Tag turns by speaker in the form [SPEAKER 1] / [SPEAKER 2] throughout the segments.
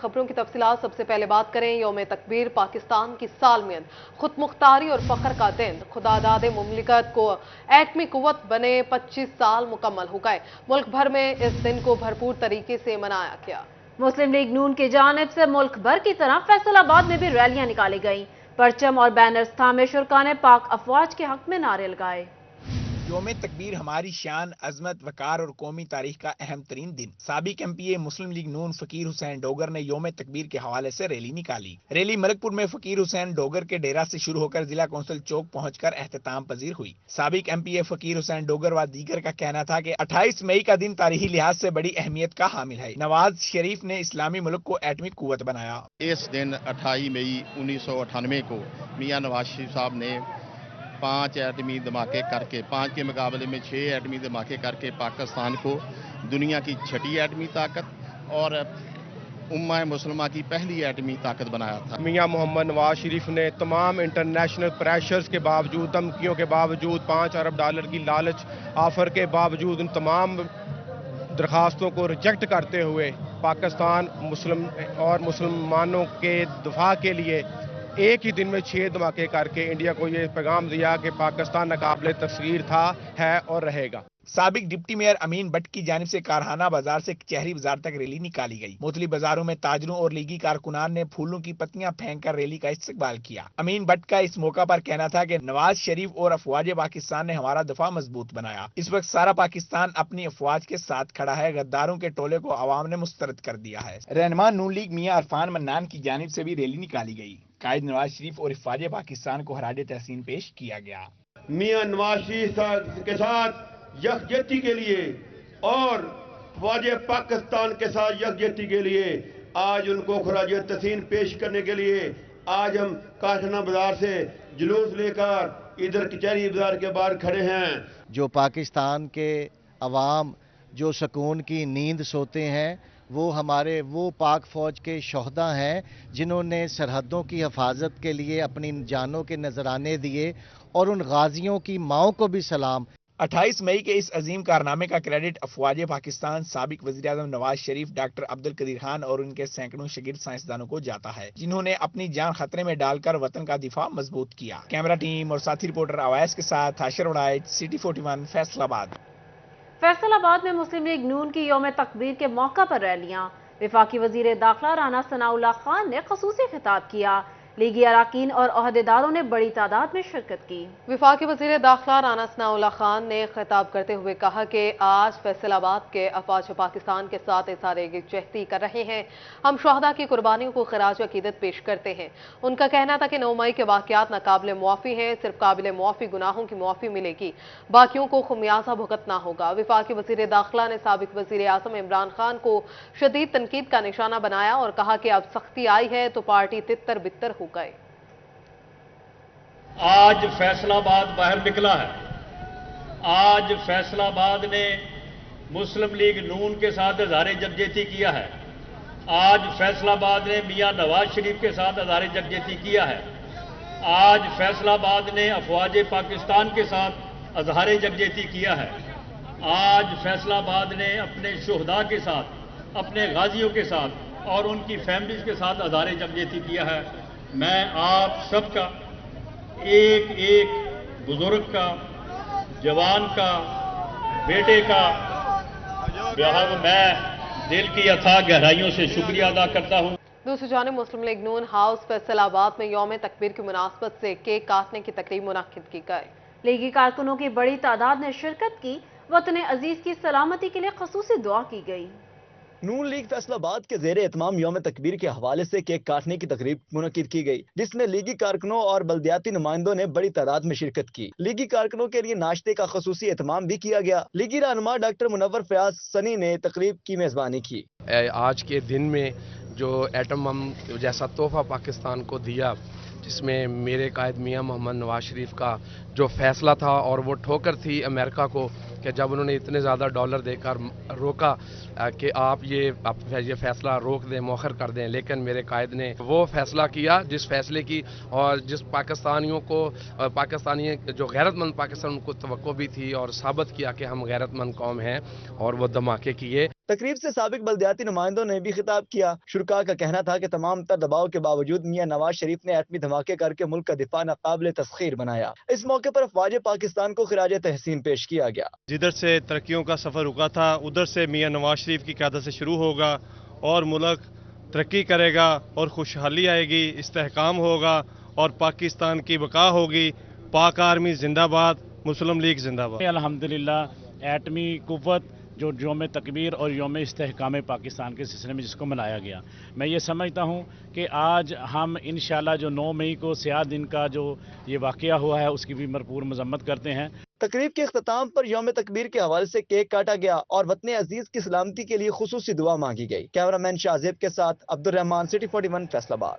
[SPEAKER 1] खबरों की तफसीलात। सबसे पहले बात करें यौम तकबीर, पाकिस्तान की सालमियत, खुद मुख्तारी और फख्र का दिन। खुदादाद मुमलिकत को एटमी कुव्वत बने 25 साल मुकम्मल हो गए। मुल्क भर में इस दिन को भरपूर तरीके से मनाया गया।
[SPEAKER 2] मुस्लिम लीग नून की जानिब से मुल्क भर की तरह फैसलाबाद में भी रैलियां निकाली गईं। परचम और बैनर्स थामे शुरका ने पाक अफवाज के हक में नारे लगाए।
[SPEAKER 3] यौम तकबीर हमारी शान, अजमत, वकार और कौमी तारीख का अहम तरीन दिन। साबिक MPA मुस्लिम लीग नून फकीर हुसैन डोगर ने यौम तकबीर के हवाले से रैली निकाली। रैली मलकपुर में फकीर हुसैन डोगर के डेरा से शुरू होकर जिला कौंसिल चौक पहुंचकर एहतताम पजीर हुई। साबिक MPA फकीर हुसैन डोगर व दीगर का कहना था कि 28 मई का दिन तारीखी लिहाज से बड़ी अहमियत का हामिल है। नवाज शरीफ ने इस्लामी मुल्क को एटमी कुव्वत बनाया।
[SPEAKER 4] इस दिन 28 मई 1998 को मियां नवाज शरीफ साहब ने 5 एटमी धमाके करके 5 के मुकाबले में 6 एटमी धमाके करके पाकिस्तान को दुनिया की 6ठी एटमी ताकत और उम्मा मुसलमा की पहली एटमी ताकत बनाया था।
[SPEAKER 5] मियां मोहम्मद नवाज शरीफ ने तमाम इंटरनेशनल प्रेशर्स के बावजूद, धमकियों के बावजूद, $5 अरब की लालच ऑफर के बावजूद, उन तमाम दरखास्तों को रिजेक्ट करते हुए पाकिस्तान मुस्लिम और मुसलमानों के दफा के लिए एक ही दिन में 6 धमाके करके इंडिया को ये पैगाम दिया कि पाकिस्तान नाकाबिले तस्वीर था, है और रहेगा।
[SPEAKER 3] साबिक डिप्टी मेयर अमीन भट्ट की जानिब से कारखाना बाजार से कचहरी बाजार तक रैली निकाली गई। मुख्तलिफ बाजारों में ताजरों और लीगी कारकुनान ने फूलों की पत्तियां फेंककर रैली का इस्तकबाल किया। अमीन भट्ट का इस मौका पर कहना था कि नवाज शरीफ और अफवाज पाकिस्तान ने हमारा दफा मजबूत बनाया। इस वक्त सारा पाकिस्तान अपनी अफवाज के साथ खड़ा है। गद्दारों के टोले को अवाम ने मुस्तरद कर दिया है। रहनुमा नून लीग मियां अरफान मन्नान की जानिब से भी रैली निकाली गई। कायद नवाज शरीफ और अफवाज पाकिस्तान को खराज तहसीन पेश किया गया।
[SPEAKER 6] मियां नवाज शरीफ के साथ यकजहती के लिए और फ़ौज पाकिस्तान के साथ यकजहती के लिए आज उनको खराज तहसीन पेश करने के लिए आज हम कारखाना बाजार से जुलूस लेकर इधर कचहरी बाजार के बाहर खड़े हैं।
[SPEAKER 7] जो पाकिस्तान के अवाम जो सुकून की नींद सोते हैं वो पाक फौज के शोहदा हैं जिन्होंने सरहदों की हिफाजत के लिए अपनी जानों के नजराने दिए, और उन गाजियों की माओं को भी सलाम।
[SPEAKER 3] 28 मई के इस अजीम कारनामे का क्रेडिट अफवाज पाकिस्तान, साबिक वज़ीर-ए-आज़म नवाज शरीफ, डॉक्टर अब्दुल कदीर खान और उनके सैकड़ों शागिर्द साइंसदानों को जाता है, जिन्होंने अपनी जान खतरे में डालकर वतन का दिफा मजबूत किया। कैमरा टीम और साथी रिपोर्टर अवैस के साथ हाशिर उड़ाइच, सिटी 41, फैसलाबाद।
[SPEAKER 2] फैसलाबाद में मुस्लिम लीग नून की यौम तकबीर के मौका पर रैलियां। वफाकी वजीर दाखिला राना सनाउल्लाह खान ने खसूसी खिताब किया। लीगी अराकीन और ओहदेदारों ने बड़ी तादाद में शिरकत की।
[SPEAKER 1] वफाकी वजीर दाखिला राना सनाउल्लाह खान ने खिताब करते हुए कहा कि आज फैसलाबाद के अफवाज पाकिस्तान के साथ इज़हार यकजहती कर रहे हैं। हम शहदा की कुर्बानियों को खराज अकीदत पेश करते हैं। उनका कहना था कि 9 मई के वाक़यात नाकाबिले मुआफ़ी हैं, सिर्फ काबिले मुआफ़ी गुनाहों की मुआफ़ी मिलेगी, बाकियों को खुमियाजा भुगतना होगा। वफाकी वजीर दाखिला ने साबिक वजीर आज़म इमरान खान को शदीद तनकीद का निशाना बनाया और कहा कि अब सख्ती आई है तो पार्टी तितर बितर हो गए।
[SPEAKER 8] आज फैसलाबाद बाहर निकला है। आज फैसलाबाद ने मुस्लिम लीग नून के साथ इज़हार यकजहती किया है। आज फैसलाबाद ने मियां नवाज शरीफ के साथ इज़हार यकजहती किया है। आज फैसलाबाद ने अफवाज पाकिस्तान के साथ इज़हार यकजहती किया है। आज फैसलाबाद ने अपने शुहदा के साथ, अपने गाजियों के साथ और उनकी फैमिलीज के साथ इज़हार यकजहती किया है। मैं आप सबका, एक एक बुजुर्ग का, जवान का, बेटे का मैं दिल की अथाह गहराइयों से शुक्रिया अदा करता हूँ।
[SPEAKER 1] दूसरी जानिब मुस्लिम लीग नून हाउस फैसलाबाद में यौम तकबीर की मुनासबत से केक काटने की तकरीब मुनक्किद की गई।
[SPEAKER 2] लीगी कारकुनों की बड़ी तादाद ने शिरकत की। वतन अजीज की सलामती के लिए खसूसी दुआ की गई।
[SPEAKER 9] नून लीग फैसलाबाद के ज़ेरे एहतमाम यौम तकबीर के हवाले से केक काटने की तकरीब मुनक्किद की गई, जिसमें लीगी कारकुनों और बल्दियाती नुमाइंदों ने बड़ी तादाद में शिरकत की। लीगी कारकुनों के लिए नाश्ते का खसूसी एहतमाम भी किया गया। लीगी रहनुमा डॉक्टर मुनव्वर फयाज सनी ने तकरीब की मेजबानी की।
[SPEAKER 10] आज के दिन में जो एटम बम जैसा तोहफा पाकिस्तान को दिया, जिसमें मेरे कायद मियां मोहम्मद नवाज शरीफ का जो फैसला था और वो ठोकर थी अमेरिका को कि जब उन्होंने इतने ज़्यादा डॉलर देकर रोका कि आप ये फैसला रोक दें, मौखर कर दें, लेकिन मेरे कायद ने वो फैसला किया जिस फैसले की और जिस पाकिस्तानियों को पाकिस्तानी जो गैरतमंद पाकिस्तान उनको तवक्को भी थी और साबित किया कि हम गैरतमंद कौम हैं, और वो धमाके किए।
[SPEAKER 9] تقریب سے سابق بلدیاتی نمائندوں نے بھی خطاب کیا۔ شرکاء کا کہنا تھا کہ تمام تر دباؤ کے باوجود میاں نواز شریف نے ایٹمی دھماکے کر کے ملک کا دفاع ناقابل تسخیر بنایا۔ اس موقع پر افواج پاکستان کو خراج تحسین پیش کیا گیا۔
[SPEAKER 5] جدھر سے ترقیوں کا سفر رکا تھا ادھر سے میاں نواز شریف کی قیادت سے شروع ہوگا اور ملک ترقی کرے گا اور خوشحالی آئے گی، استحکام ہوگا اور پاکستان کی بقا ہوگی۔ پاک آرمی زندہ باد، مسلم لیگ زندہ باد۔
[SPEAKER 11] الحمدللہ ایٹمی قوت جو یوم تکبیر اور یوم استحکام پاکستان کے سلسلے میں جس کو منایا گیا، میں یہ سمجھتا ہوں کہ آج ہم انشاءاللہ جو 9 مئی کو سیاہ دن کا جو یہ واقعہ ہوا ہے اس کی بھی بھرپور مذمت کرتے ہیں۔
[SPEAKER 9] تقریب کے اختتام پر یوم تکبیر کے حوالے سے کیک کاٹا گیا اور وطن عزیز کی سلامتی کے لیے خصوصی دعا مانگی گئی۔ کیمرامین شاہزیب کے ساتھ عبدالرحمان، سٹی 41 فیصل آباد۔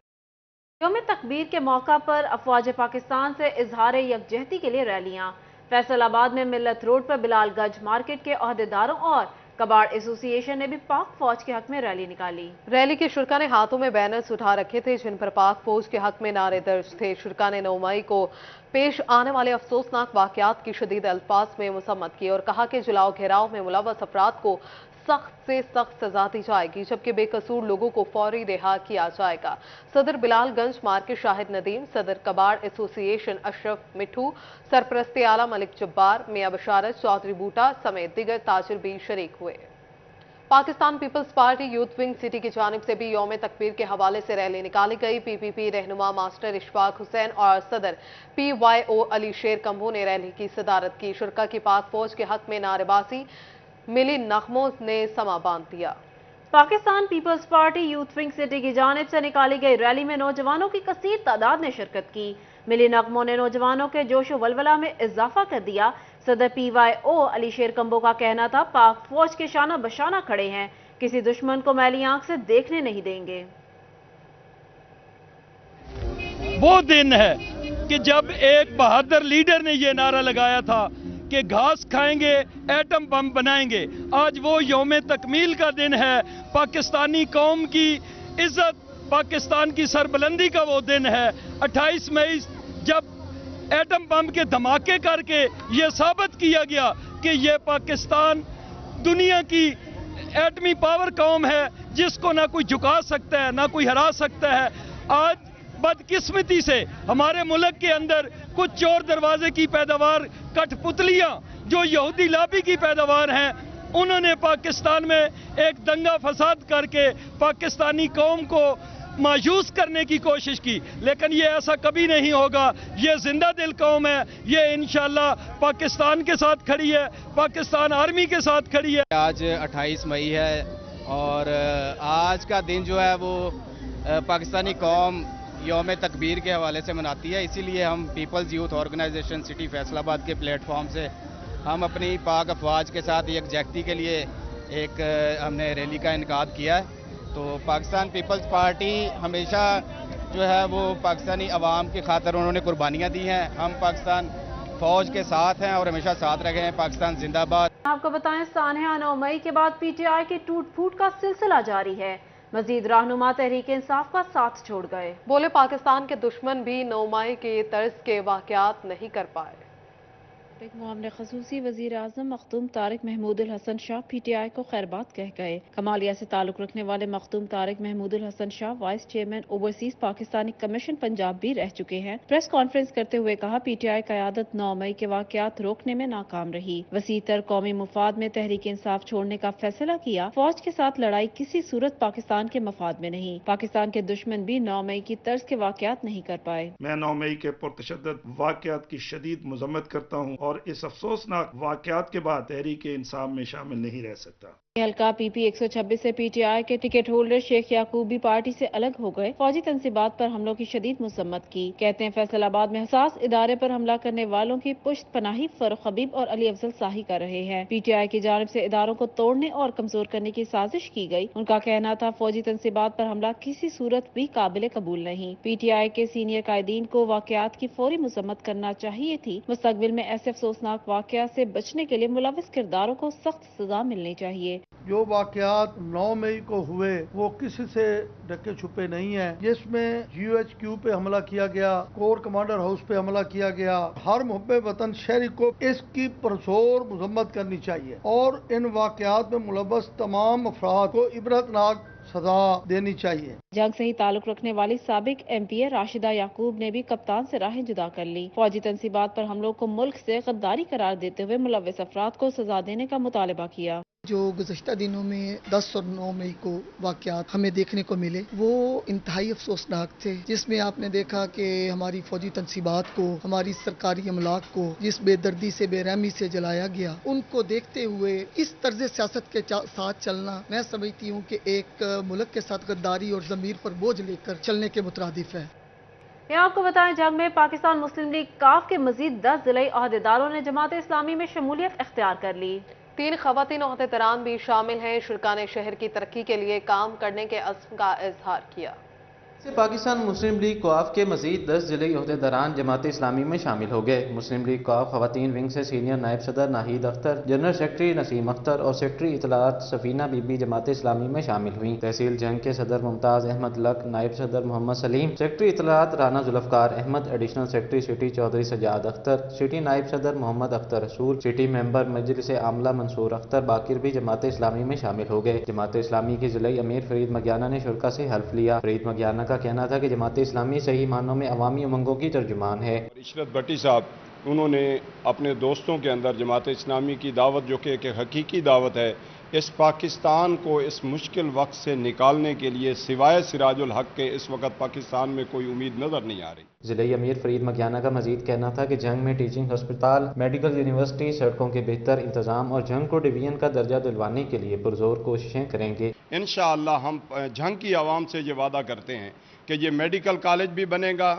[SPEAKER 2] یوم تکبیر کے موقع پر افواج پاکستان سے اظہار یکجہتی کے لیے ریلیاں۔ فیصل آباد میں ملت روڈ پر بلال گنج مارکیٹ کے عہدیداروں اور کباڑ ایسوسی ایشن نے بھی پاک فوج کے حق میں ریلی نکالی۔
[SPEAKER 1] ریلی کے شرکا نے ہاتھوں میں بینرز اٹھا رکھے تھے جن پر پاک فوج کے حق میں نعرے درج تھے۔ شرکا نے 9 مئی کو پیش آنے والے افسوسناک واقعات کی شدید الفاظ میں مذمت کی اور کہا کہ جلاؤ گھیراؤ میں ملوث افراد کو سخت سے سخت سزا دی جائے گی جبکہ بے قصور لوگوں کو فوری رہا کیا جائے گا۔ صدر بلال گنج مارکیٹ شاہد ندیم، صدر کباڑ ایسوسی ایشن اشرف مٹھو، سرپرست اعلیٰ ملک جبار، میاں بشارت چودھری بوٹا سمیت دیگر تاجر بھی شریک ہوئے۔ Pakistan Peoples Party youth wing city کی جانب سے بھی یوم تکبیر کے حوالے سے ریلی نکالی گئی۔ پی رہنما ماسٹر اشفاق حسین اور صدر PYO علی شیر کمبو نے ریلی کی صدارت کی۔ شرکا کی پاک فوج کے حق میں نعرے بازی ملی نغموں نے سما باندھ دیا۔
[SPEAKER 2] Pakistan Peoples Party youth wing city کی جانب سے نکالی گئی ریلی میں نوجوانوں کی کثیر تعداد نے شرکت کی۔ ملی نغموں نے نوجوانوں کے جوش و ولولہ میں اضافہ کر دیا۔ صدر PYO علی شیر کمبو کا کہنا تھا پاک فوج کے شانہ بشانہ کھڑے ہیں، کسی دشمن کو میلی آنکھ سے دیکھنے نہیں دیں گے۔
[SPEAKER 12] وہ دن ہے کہ جب ایک بہادر لیڈر نے یہ نعرہ لگایا تھا کہ گھاس کھائیں گے ایٹم بم بنائیں گے۔ آج وہ یوم تکمیل کا دن ہے، پاکستانی قوم کی عزت، پاکستان کی سربلندی کا وہ دن ہے۔ 28 مئی جب ایٹم بم کے دھماکے کر کے یہ ثابت کیا گیا کہ یہ پاکستان دنیا کی ایٹمی پاور قوم ہے جس کو نہ کوئی جھکا سکتا ہے نہ کوئی ہرا سکتا ہے۔ آج بدقسمتی سے ہمارے ملک کے اندر کچھ چور دروازے کی پیداوار، کٹھ پتلیاں جو یہودی لابی کی پیداوار ہیں، انہوں نے پاکستان میں ایک دنگا فساد کر کے پاکستانی قوم کو مایوس کرنے کی کوشش کی، لیکن یہ ایسا کبھی نہیں ہوگا۔ یہ زندہ دل قوم ہے، یہ انشاءاللہ پاکستان کے ساتھ کھڑی ہے، پاکستان آرمی کے ساتھ کھڑی ہے۔
[SPEAKER 13] آج 28 مئی ہے اور آج کا دن جو ہے وہ پاکستانی قوم یوم تکبیر کے حوالے سے مناتی ہے، اسی لیے ہم Peoples youth organization city Faisalabad کے پلیٹ فارم سے ہم اپنی پاک افواج کے ساتھ یکجہتی کے لیے ایک ہم نے ریلی کا انعقاد کیا ہے۔ تو پاکستان پیپلز پارٹی ہمیشہ جو ہے وہ پاکستانی عوام کی خاطر انہوں نے قربانیاں دی ہیں۔ ہم پاکستان فوج کے ساتھ ہیں اور ہمیشہ ساتھ رہے ہیں۔ پاکستان زندہ باد۔
[SPEAKER 2] آپ کو بتائیں سانحہ 9 مئی کے بعد PTI کی ٹوٹ پھوٹ کا سلسلہ جاری ہے۔ مزید رہنما تحریک انصاف کا ساتھ چھوڑ گئے۔
[SPEAKER 1] بولے پاکستان کے دشمن بھی 9 مئی کے طرز کے واقعات نہیں کر پائے۔
[SPEAKER 2] معاملے خصوصی وزیر اعظم مختوم طارق محمود الحسن شاہ PTI کو خیربات کہہ گئے۔ کمالیہ سے تعلق رکھنے والے Makhdoom Tariq Mahmood Alhassan Shah vice chairman overseas Pakistani commission Punjab بھی رہ چکے ہیں۔ پریس کانفرنس کرتے ہوئے کہا PTI قیادت 9 مئی کے واقعات روکنے میں ناکام رہی۔ وسیع تر قومی مفاد میں تحریک انصاف چھوڑنے کا فیصلہ کیا۔ فوج کے ساتھ لڑائی کسی صورت پاکستان کے مفاد میں نہیں۔ پاکستان کے دشمن بھی 9 مئی کی طرز کے واقعات نہیں کر پائے۔
[SPEAKER 14] میں 9 مئی کے پرتشدد واقعات کی شدید مذمت کرتا ہوں اور اس افسوسناک واقعات کے بعد تحریک انصاف میں شامل نہیں رہ سکتا۔
[SPEAKER 2] حلقہ PP 126 سے PTI کے ٹکٹ ہولڈر شیخ یعقوب بھی پارٹی سے الگ ہو گئے۔ فوجی تنصیبات پر حملوں کی شدید مذمت کی۔ کہتے ہیں فیصل آباد میں حساس ادارے پر حملہ کرنے والوں کی پشت پناہی فاروق حبیب اور علی افضل ساہی کر رہے ہیں۔ PTI کی جانب سے اداروں کو توڑنے اور کمزور کرنے کی سازش کی گئی۔ ان کا کہنا تھا فوجی تنصیبات پر حملہ کسی صورت بھی قابل قبول نہیں۔ PTI کے سینئر قائدین کو واقعات کی فوری مذمت کرنا چاہیے تھی۔ مستقبل میں ایسے افسوسناک واقعات سے بچنے کے لیے ملوث کرداروں کو سخت سزا ملنی چاہیے۔
[SPEAKER 15] जो वाकयात 9 मई को हुए वो किसी से ढके छुपे नहीं है, जिसमें GHQ पे हमला किया गया, कोर कमांडर हाउस पे हमला किया गया। हर मुहब्बे वतन शहरी को इसकी पुरजोर मजम्मत करनी चाहिए और इन वाकयात में मुलव्वस तमाम अफराद को इबरतनाक सजा देनी चाहिए।
[SPEAKER 2] जंग से ही ताल्लुक रखने वाली साबिक MP राशिदा याकूब ने भी कप्तान से राहें जुदा कर ली। फौजी तंसीबात पर हमलों को मुल्क से गद्दारी करार देते हुए मुलव्वस अफराद को सजा देने का मुतालबा किया।
[SPEAKER 16] जो गुज़श्ता दिनों में 10 और 9 मई को वाक़यात हमें देखने को मिले वो इंतहाई अफसोसनाक थे, जिसमें आपने देखा कि हमारी फौजी तंसीबात को, हमारी सरकारी अमलाक को जिस बेदर्दी से, बेरहमी से जलाया गया, उनको देखते हुए इस तर्ज सियासत के साथ चलना मैं समझती हूँ कि एक मुल्क के साथ गद्दारी और ज़मीर पर बोझ लेकर चलने के मुतरादिफ है।
[SPEAKER 2] यहाँ आपको बताएं, जंग में पाकिस्तान मुस्लिम लीग काफ के मजीद 10 जिले अहदेदारों ने जमात इस्लामी में शमूलियत इख्तियार कर ली।
[SPEAKER 1] 3 खवातीन अहदेदारान भी शामिल हैं। शुरा ने शहर की तरक्की के लिए काम करने के अज़्म का इजहार किया।
[SPEAKER 17] पाकिस्तान मुस्लिम लीग कॉफ के मजीद 10 जिले अहदेदारान जमात इस्लामी में शामिल हो गए। मुस्लिम लीग कॉफ खवातीन विंग से सीनियर नायब सदर नाहिद अख्तर, जनरल सेक्रेटरी नसीम अख्तर और सेक्रेटरी इतलात सफीना बीबी जमात इस्लामी में शामिल हुई। तहसील जंग के सदर मुमताज अहमद लक, नायब सदर मोहम्मद सलीम, सेक्रेटरी इतलात Rana Zulfiqar Ahmad, additional secretary city Chaudhry Sajjad Akhtar, city नायब सदर मोहम्मद अख्तर रसूल, सिटी मेंबर मजलिस आमला मंसूर अख्तर बाकिर भी जमात इस्लामी में शामिल हो गए। जमात इस्लामी के जिले अमीर फरीद मगियाना ने शुरा से हल्फ लिया। फरीद मगियाना का कहना था कि जमात इस्लामी सही मानों में अवामी उमंगों की तर्जुमान है।
[SPEAKER 18] इशरत भट्टी साहब, उन्होंने अपने दोस्तों के अंदर जमात इस्लामी की दावत, जो कि एक हकीकी दावत है, इस पाकिस्तान को इस मुश्किल वक्त से निकालने के लिए सिवाय सिराजुल हक के इस वक्त पाकिस्तान में कोई उम्मीद नजर नहीं आ रही।
[SPEAKER 17] जिले अमीर फरीद मगियाना का मजीद कहना था कि जंग में टीचिंग हस्पताल, मेडिकल यूनिवर्सिटी, सड़कों के बेहतर इंतजाम और जंग को डिवीजन का दर्जा दिलवाने के लिए पुरजोर कोशिशें करेंगे।
[SPEAKER 18] इंशाअल्लाह हम जंग की आवाम से ये वादा करते हैं कि ये मेडिकल कॉलेज भी बनेगा,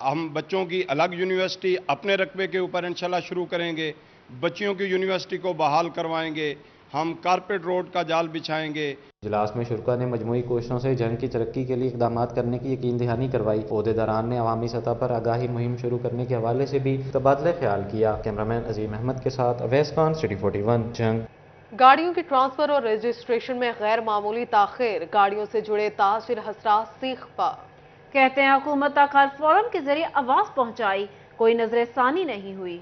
[SPEAKER 18] हम बच्चों की अलग यूनिवर्सिटी अपने रकबे के ऊपर इंशाल्लाह शुरू करेंगे, बच्चियों की यूनिवर्सिटी को बहाल करवाएंगे, हम कारपेट रोड का जाल बिछाएंगे।
[SPEAKER 17] इजलास में शुरा ने मजमूई कोशिशों से जंग की तरक्की के लिए इकदाम करने की यकीन दहानी करवाई। अहदेदारान ने अवामी सतह पर आगाही मुहिम शुरू करने के हवाले से भी तबादला ख्याल किया। कैमरामैन अजीम अहमद के साथ अवैस खान, सिटी 41 जंग।
[SPEAKER 1] गाड़ियों की ट्रांसफर और रजिस्ट्रेशन में गैर मामूली ताखिर, गाड़ियों से जुड़े ताजिर हसरात सीख पा।
[SPEAKER 2] कहते हैं हुकूमत तक हर फोरम के जरिए आवाज पहुंचाई, कोई नजरसानी नहीं हुई।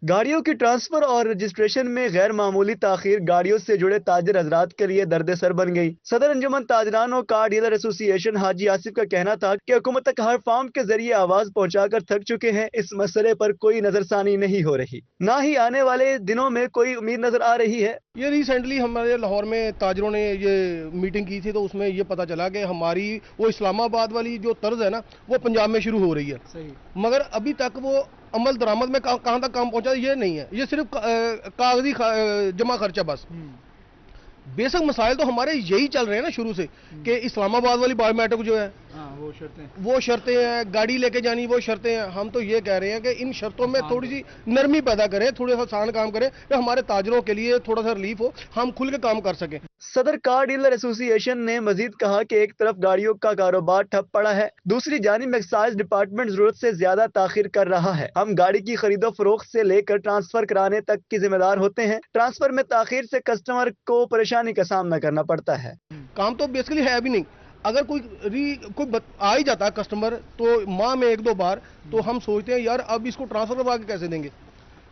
[SPEAKER 9] गाड़ियों की ट्रांसफर और रजिस्ट्रेशन में गैर मामूली ताखीर गाड़ियों से जुड़े ताजिर हजरात के लिए दर्द सर बन गई। सदर अंजुमन ताजरान और कार डीलर एसोसिएशन हाजी आसिफ का कहना था कि हुकूमत तक हर फार्म के जरिए आवाज पहुंचाकर थक चुके हैं, इस मसले पर कोई नजरसानी नहीं हो रही, ना ही आने वाले दिनों में कोई उम्मीद नजर आ रही है।
[SPEAKER 5] ये रिसेंटली हमारे लाहौर में ताजरों ने ये मीटिंग की थी, तो उसमें ये पता चला कि हमारी वो इस्लामाबाद वाली जो तर्ज है ना, वो पंजाब में शुरू हो रही है। सही। मगर अभी तक वो अमल दरामद में कहाँ तक काम पहुंचा ये नहीं है, ये सिर्फ कागजी जमा खर्चा बस। बेसिक मसाइल तो हमारे यही चल रहे हैं ना शुरू से, कि इस्लामाबाद वाली बायोमेट्रिक जो है वो शर्तें हैं, गाड़ी लेके जानी वो शर्तें हैं। हम तो ये कह रहे हैं कि इन शर्तों में थोड़ी सी नरमी पैदा करें, थोड़ा सा आसान काम करें, कि हमारे ताजरों के लिए थोड़ा सा रिलीफ हो, हम खुल के काम कर सकें।
[SPEAKER 9] सदर कार डीलर एसोसिएशन ने मजीद कहा कि एक तरफ गाड़ियों का कारोबार ठप पड़ा है, दूसरी जानिब एक्साइज डिपार्टमेंट जरूरत से ज्यादा ताखिर कर रहा है। हम गाड़ी की खरीदो फरोख्त से लेकर ट्रांसफर कराने तक की जिम्मेदार होते हैं, ट्रांसफर में ताखिर से कस्टमर को परेशानी का सामना करना पड़ता है।
[SPEAKER 5] काम तो बेसिकली है भी नहीं, अगर कोई आ ही जाता है कस्टमर तो माह में 1-2 बार, तो हम सोचते हैं यार अब इसको ट्रांसफर करवा के कैसे देंगे।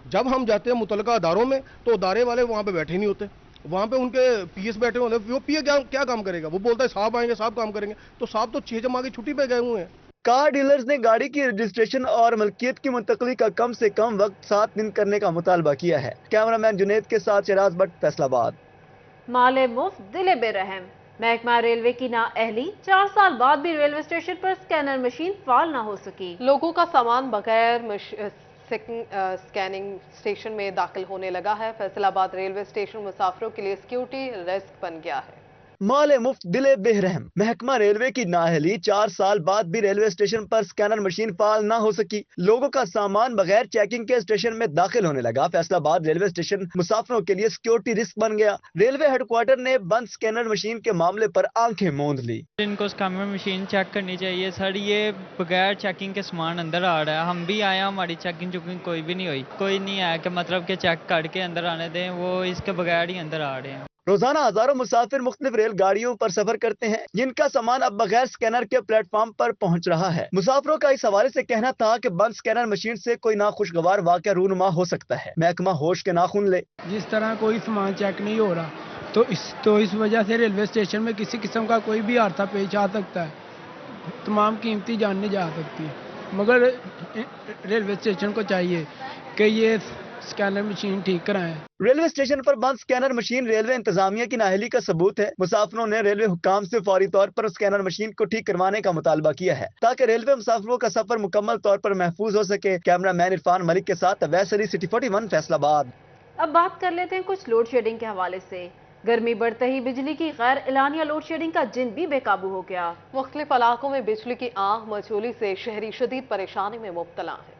[SPEAKER 5] जब हम जाते हैं मुतलका अदारों में तो अदारे वाले वहाँ पे बैठे नहीं होते, वहाँ पे उनके पीएस बैठे होते, वो पीए क्या काम करेगा, वो बोलता है साहब आएंगे साहब काम करेंगे, तो साहब तो 6 जमा की छुट्टी पे गए हुए हैं।
[SPEAKER 9] कार डीलर्स ने गाड़ी की रजिस्ट्रेशन और मलकियत की मुंतकली का कम से कम वक्त 7 दिन करने का मुतालबा किया है। कैमरामैन जुनेद के साथ शराज भट्ट, फैसलाबाद।
[SPEAKER 2] माले मुफ्त दिले बेरहम, महकमा रेलवे की नाअहली, 4 साल बाद भी रेलवे स्टेशन पर स्कैनर मशीन फाल ना हो सकी।
[SPEAKER 1] लोगों का सामान बगैर स्कैनिंग स्टेशन में दाखिल होने लगा है। फैसलाबाद रेलवे स्टेशन मुसाफिरों के लिए सिक्योरिटी रिस्क बन गया है।
[SPEAKER 9] माले मुफ्त दिले बेरहम, महकमा रेलवे की नाअहली, 4 साल बाद भी रेलवे स्टेशन पर स्कैनर मशीन फाल ना हो सकी। लोगों का सामान बगैर चेकिंग के स्टेशन में दाखिल होने लगा। फैसलाबाद रेलवे स्टेशन मुसाफिरों के लिए सिक्योरिटी रिस्क बन गया। रेलवे हेडक्वार्टर ने बंद स्कैनर मशीन के मामले पर आंखें मूंद ली।
[SPEAKER 19] इनको स्कैनर मशीन चेक करनी चाहिए सर, ये बगैर चेकिंग के सामान अंदर आ रहा है। हम भी आए, हमारी चेकिंग कोई भी नहीं हुई, कोई नहीं आया कि मतलब के चेक करके अंदर आने दें, वो इसके बगैर ही अंदर आ रहे हैं।
[SPEAKER 9] रोजाना हजारों मुसाफिर मुख्तलिफ रेल गाड़ियों पर सफर करते हैं, जिनका सामान अब बगैर स्कैनर के प्लेटफॉर्म पर पहुंच रहा है। मुसाफिरों का इस हवाले से कहना था कि बंद स्कैनर मशीन से कोई नाखुशगवार वाक़या रूनुमा हो सकता है। महकमा होश के नाखून ले।
[SPEAKER 20] जिस तरह कोई सामान चेक नहीं हो रहा तो इस वजह से रेलवे स्टेशन में किसी किस्म का कोई भी हादसा पेश आ सकता है, तमाम कीमती जानें जा सकती है। मगर रेलवे स्टेशन को चाहिए कि ये स्कैनर मशीन ठीक कराएं।
[SPEAKER 9] रेलवे स्टेशन पर बंद स्कैनर मशीन रेलवे इंतजामिया की नाअहली का सबूत है। मुसाफिरों ने रेलवे हुक्काम से फौरी तौर पर स्कैनर मशीन को ठीक करवाने का मुतालबा किया है ताकि रेलवे मुसाफिरों का सफर मुकम्मल तौर पर महफूज हो सके। कैमरा मैन इरफान मलिक के साथ अवैस अली, सिटी 41 फैसलाबाद।
[SPEAKER 2] अब बात कर लेते हैं कुछ लोड शेडिंग के हवाले से। गर्मी बढ़ते ही बिजली की गैर एलानिया लोड शेडिंग का जिन भी बेकाबू हो गया।
[SPEAKER 1] मुख्तलिफ इलाकों में बिजली की आंख मचोली से शहरी शदीद परेशानी में मुब्तला है।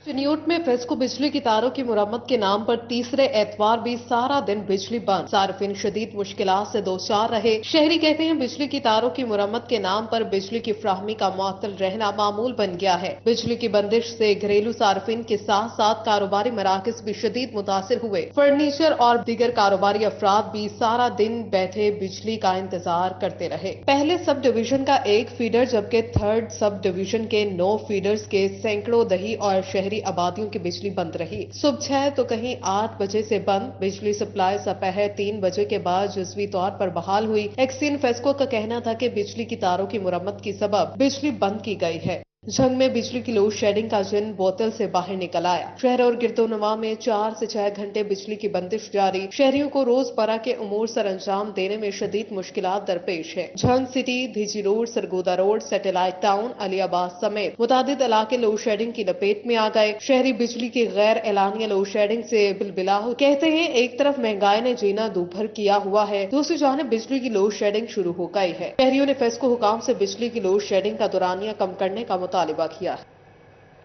[SPEAKER 1] चिन्यूट में फेस्को बिजली की तारों की मुरम्मत के नाम पर तीसरे एतवार भी सारा दिन बिजली बंद। सार्फिन शदीद मुश्किलात से दो चार रहे। शहरी कहते हैं बिजली की तारों की मुरम्मत के नाम पर बिजली की फ्राहमी का मुअत्तल रहना मामूल बन गया है। बिजली की बंदिश से घरेलू सार्फिन के साथ साथ कारोबारी मराकज भी शदीद मुतासिर हुए। फर्नीचर और दीगर कारोबारी अफराद भी सारा दिन बैठे बिजली का इंतजार करते रहे। पहले सब डिवीजन का एक फीडर जबकि थर्ड सब डिवीजन के 9 फीडर्स के सैकड़ों दही और शहरी आबादियों की बिजली बंद रही। सुबह 6 तो कहीं 8 बजे से बंद। बिजली सप्लाई दोपहर 3 बजे के बाद जुज़वी तौर पर बहाल हुई। एक्सिन फेस्को का कहना था कि बिजली की तारों की मुरम्मत की सबब बिजली बंद की गई है। झंग में बिजली की लोड शेडिंग का जिन बोतल से बाहर निकल आया। शहर और गिरदोनवा में 4 से 6 घंटे बिजली की बंदिश जारी। शहरियों को रोजमर्रा के उमूर सर अंजाम देने में शदीद मुश्किलात दरपेश है। Jhang city, Dhiji road, Sargodha road, satellite town, Aliabad समेत मुतादिद इलाके लोड शेडिंग की लपेट में आ गए। शहरी बिजली की गैर एलानिया लोड शेडिंग से बिलबिला हो। कहते हैं एक तरफ महंगाई ने जीना दूभर किया हुआ है, दूसरी जानिब बिजली की लोड शेडिंग शुरू हो गई है। शहरियों ने फेस्को हुकाम से बिजली की लोड शेडिंग का दुरानिया कम करने का मुतालिबा किया।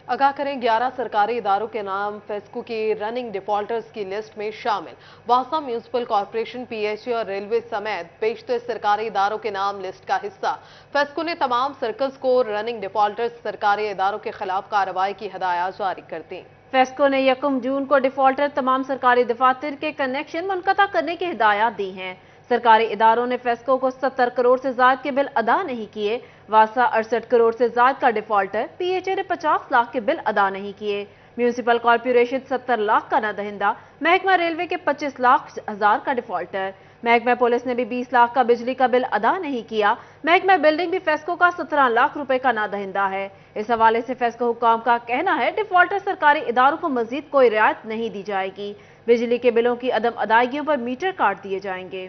[SPEAKER 1] आगाह करें 11 सरकारी इदारों के नाम फेस्को की रनिंग डिफॉल्टर्स की लिस्ट में शामिल। वासा म्यूनिसिपल कॉर्पोरेशन, पीएचई और रेलवे समेत बेशतर सरकारी इदारों के नाम लिस्ट का हिस्सा। फेस्को ने तमाम सर्कल्स को रनिंग डिफॉल्टर्स सरकारी इदारों के खिलाफ कार्रवाई की हदायत जारी कर दी।
[SPEAKER 2] फेस्को ने 1 जून को डिफॉल्टर तमाम सरकारी दफातर के कनेक्शन मुनक़ता करने की हिदायत दी हैं। सरकारी इदारों ने फेस्को को 70 करोड़ से ज्यादा के बिल अदा नहीं किए। वासा 68 करोड़ से ज्यादा का डिफॉल्टर। पीएचई ने 50 लाख के बिल अदा नहीं किए। म्यूनिसिपल कॉर्पोरेशन 70 लाख का नादहिंदा। महकमा रेलवे के 25 लाख हजार का डिफॉल्टर। महकमा पुलिस ने भी 20 लाख का बिजली का बिल अदा नहीं किया। महकमा बिल्डिंग भी फेस्को का 17 लाख रुपए का नादहिंदा है। इस हवाले से फेस्को हुकाम का कहना है डिफॉल्टर सरकारी इदारों को मजीद कोई रियायत नहीं दी जाएगी। बिजली के बिलों की अदम अदायगियों पर मीटर काट दिए जाएंगे।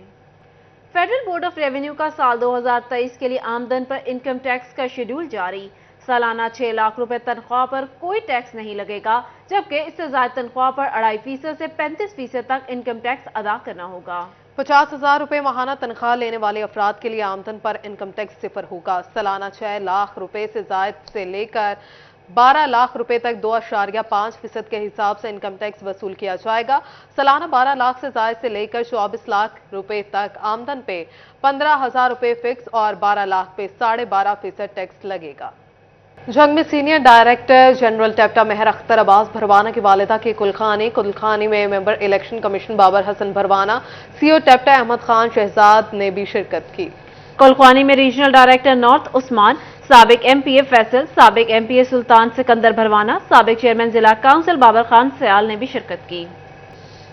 [SPEAKER 2] फेडरल बोर्ड ऑफ रेवेन्यू का साल 2023 के लिए आमदन पर इनकम टैक्स का शेड्यूल जारी। सालाना 6 लाख रुपए तनख्वाह पर कोई टैक्स नहीं लगेगा, जबकि इससे ज्यादा तनख्वाह पर 2.5% से 35% तक इनकम टैक्स अदा करना होगा। 50,000 रुपए माहाना तनख्वाह लेने वाले अफराद के लिए आमदन पर इनकम टैक्स 0 होगा। सालाना 6 लाख रुपए से ज्यादा से लेकर 12 लाख रुपए तक 2.5% के हिसाब से इनकम टैक्स वसूल किया जाएगा। सालाना 12 लाख से ज्यादा से लेकर 24 लाख रुपए तक आमदन पे 15,000 रुपए फिक्स और 12 लाख पे 12.5% टैक्स लगेगा। जंग में senior director general TEPTA Mehar Akhtar Abbas Bharwana की वालिदा के कुलखानी में member election commission Babar Hassan Bharwana, CO TEPTA Ahmad Khan Shahzad ने भी शिरकत की। कुलखानी में रीजनल डायरेक्टर नॉर्थ उस्मान, साबिक एमपीए फैसल, साबिक एमपीए सुल्तान सिकंदर भरवाना, साबिक चेयरमैन जिला काउंसिल बाबर खान सयाल ने भी शिरकत की।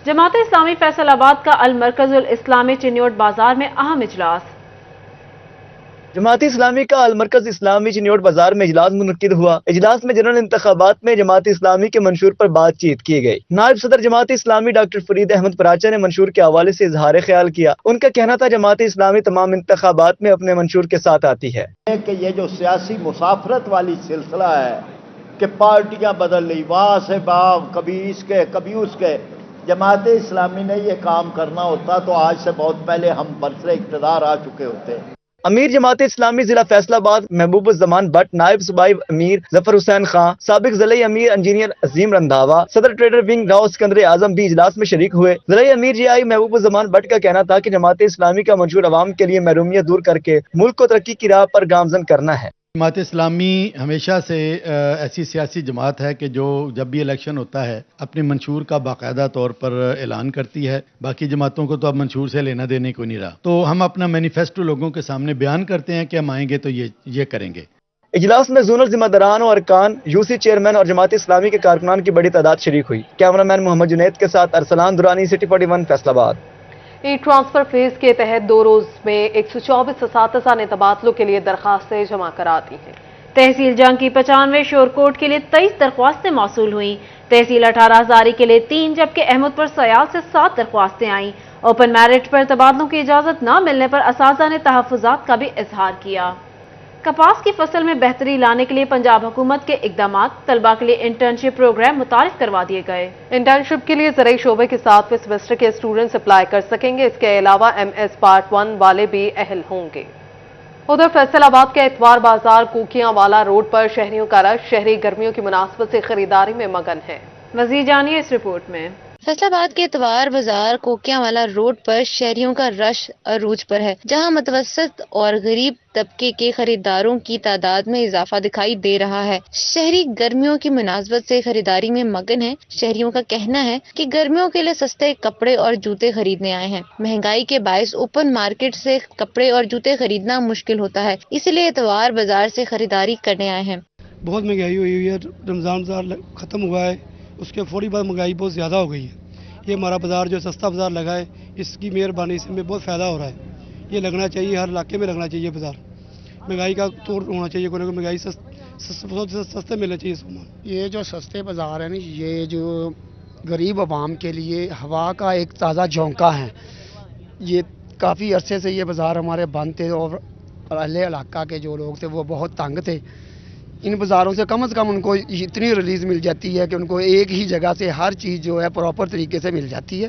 [SPEAKER 2] जमात इस्लामी फैसलाबाद का अल मरकजुल इस्लामी चिन्योट बाजार में अहम इजलास।
[SPEAKER 9] जमात इस्लामी का अल मरकज इस्लामी चिन्योट बाजार में इजलास मुनक्किद हुआ। इजलास में जनरल इंतखाबात में जमात इस्लामी के मंशूर पर बातचीत की गई। नायब सदर जमात इस्लामी डॉक्टर फरीद अहमद पराचा ने मंशूर के हवाले से इजहार ख्याल किया। उनका कहना था जमात इस्लामी तमाम इंतखाबात में अपने मंशूर के साथ आती है
[SPEAKER 21] कि ये जो सियासी मुसाफरत वाली सिलसिला है कि पार्टियां बदल ली, वहां से बाव कभी इसके कभी उसके, जमात इस्लामी ने ये काम करना होता तो आज से बहुत पहले हम बरसरे इक़्तिदार आ चुके होते।
[SPEAKER 9] अमीर जमात इस्लामी जिला फैसलाबाद महबूब जमान भट्ट, नायब सूबाई अमीर जफर हुसैन खां, साबिक ज़िले अमीर इंजीनियर अजीम रंधावा, सदर ट्रेडर विंग राव सिकंदर आजम भी इजलास में शरीक हुए। ज़िले अमीर जीआई महबूब जमान भट्ट का कहना था कि जमात इस्लामी का मंशूर अवाम के लिए महरूमियत दूर करके मुल्क को तरक्की की राह पर गामजन करना है।
[SPEAKER 4] جماعت اسلامی ہمیشہ سے ایسی سیاسی جماعت ہے کہ جو جب بھی الیکشن ہوتا ہے اپنے منشور کا باقاعدہ طور پر اعلان کرتی ہے. باقی جماعتوں کو تو اب منشور سے لینا دینے کوئی نہیں رہا. تو ہم اپنا مینیفیسٹو لوگوں کے سامنے بیان کرتے ہیں کہ ہم آئیں گے تو یہ کریں گے.
[SPEAKER 9] اجلاس میں زونل ذمہ داران اور ارکان، یو سی چیئرمین اور جماعت اسلامی کے کارکنان کی بڑی تعداد شریک ہوئی. کیمرامین محمد جنید کے ساتھ ارسلان درانی، سٹی 41 فیصل آباد.
[SPEAKER 1] ای ٹرانسفر فیز کے تحت 2 روز میں 124 اساتذہ نے تبادلوں کے لیے درخواستیں جمع کرا دی ہیں.
[SPEAKER 2] تحصیل جنگ کی 95 شور کوٹ کے لیے 23 درخواستیں موصول ہوئیں. تحصیل 18 ہزاری کے لیے 3 جبکہ احمد پر سیال سے 7 درخواستیں آئیں. اوپن میرٹ پر تبادلوں کی اجازت نہ ملنے پر اساتذہ نے تحفظات کا بھی اظہار کیا. کپاس کی فصل میں بہتری لانے کے لیے پنجاب حکومت کے اقدامات، طلبہ کے لیے انٹرنشپ پروگرام متعارف کروا دیے گئے.
[SPEAKER 1] انٹرنشپ کے لیے زرعی شعبے کے 7ویں سیمسٹر کے اسٹوڈنٹس اپلائی کر سکیں گے. اس کے علاوہ MS پارٹ 1 والے بھی اہل ہوں گے. ادھر فیصل آباد کے اتوار بازار کوکیاں والا روڈ پر شہریوں کا رش شہری گرمیوں کی مناسبت سے خریداری میں مگن ہے.
[SPEAKER 2] مزید جانیے اس رپورٹ میں.
[SPEAKER 22] فیصل آباد کے اتوار بازار کوکیاں والا روڈ پر شہریوں کا رش عروج پر ہے، جہاں متوسط اور غریب طبقے کے خریداروں کی تعداد میں اضافہ دکھائی دے رہا ہے. شہری گرمیوں کی مناسبت سے خریداری میں مگن ہیں. شہریوں کا کہنا ہے کہ گرمیوں کے لیے سستے کپڑے اور جوتے خریدنے آئے ہیں. مہنگائی کے باعث اوپن مارکیٹ سے کپڑے اور جوتے خریدنا مشکل ہوتا ہے، اسی لیے اتوار بازار سے خریداری کرنے آئے ہیں.
[SPEAKER 23] بہت مہنگائی ہوئی ہے، رمضان بازار ختم ہوا ہے، اس کے فوری بعد مہنگائی بہت زیادہ ہو گئی ہے. یہ ہمارا بازار جو سستا بازار لگا ہے، اس کی مہربانی سے ہمیں بہت فائدہ ہو رہا ہے. یہ لگنا چاہیے، ہر علاقے میں لگنا چاہیے بازار. مہنگائی کا توڑ ہونا چاہیے، کوئی نہ کوئی مہنگائی سستے ملنا چاہیے سامان.
[SPEAKER 24] یہ جو سستے بازار ہیں نا، یہ جو غریب عوام کے لیے ہوا کا ایک تازہ جھونکا ہے. یہ کافی عرصے سے یہ بازار ہمارے بند تھے اور اہل علاقہ کے جو لوگ تھے وہ بہت تنگ تھے. ان بازاروں سے کم ان کو اتنی ریلیز مل جاتی ہے کہ ان کو ایک ہی جگہ سے ہر چیز جو ہے پراپر طریقے سے مل جاتی ہے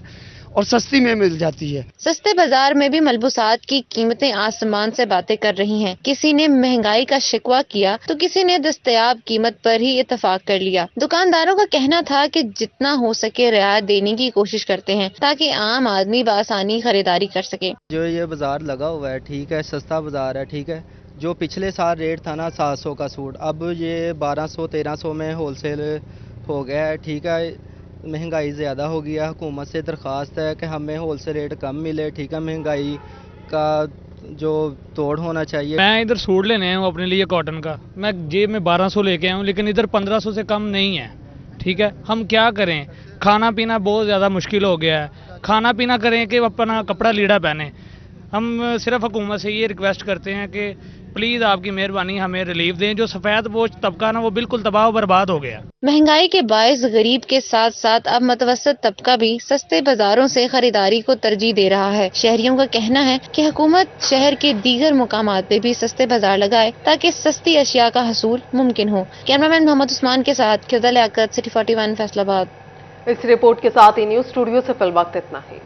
[SPEAKER 24] اور سستی میں مل جاتی ہے.
[SPEAKER 22] سستے بازار میں بھی ملبوسات کی قیمتیں آسمان سے باتیں کر رہی ہیں. کسی نے مہنگائی کا شکوہ کیا تو کسی نے دستیاب قیمت پر ہی اتفاق کر لیا. دکانداروں کا کہنا تھا کہ جتنا ہو سکے رعایت دینے کی کوشش کرتے ہیں تاکہ عام آدمی بآسانی خریداری کر سکے.
[SPEAKER 25] جو یہ بازار لگا ہوا ہے ٹھیک ہے، سستا بازار ہے ٹھیک ہے. جو پچھلے سال ریٹ تھا نا 700 کا سوٹ، اب یہ 1200-1300 میں ہول سیل ہو گیا ہے ٹھیک ہے. مہنگائی زیادہ ہو گیا. حکومت سے درخواست ہے کہ ہمیں ہول سیل ریٹ کم ملے ٹھیک ہے. مہنگائی کا جو توڑ ہونا چاہیے.
[SPEAKER 26] میں ادھر سوٹ لینے ہوں اپنے لیے کاٹن کا، میں جیب میں 1200 لے کے آیا ہوں، لیکن ادھر 1500 سے کم نہیں ہے ٹھیک ہے. ہم کیا کریں؟ کھانا پینا بہت زیادہ مشکل ہو گیا ہے. کھانا پینا کریں کہ اپنا کپڑا لیڑا پہنیں. ہم صرف حکومت سے یہ ریکویسٹ کرتے ہیں کہ پلیز آپ کی مہربانی ہمیں ریلیف دیں. جو سفید پوش طبقہ نا وہ بالکل تباہ و برباد ہو گیا.
[SPEAKER 22] مہنگائی کے باعث غریب کے ساتھ ساتھ اب متوسط طبقہ بھی سستے بازاروں سے خریداری کو ترجیح دے رہا ہے. شہریوں کا کہنا ہے کہ حکومت شہر کے دیگر مقامات پہ بھی سستے بازار لگائے تاکہ سستی اشیاء کا حصول ممکن ہو. کیمرامین محمد عثمان کے ساتھ خدا لیاقت، سٹی 41 فیصل آباد.
[SPEAKER 1] اس رپورٹ کے ساتھ ہی نیوز اسٹوڈیو سے فی الوقت اتنا ہی.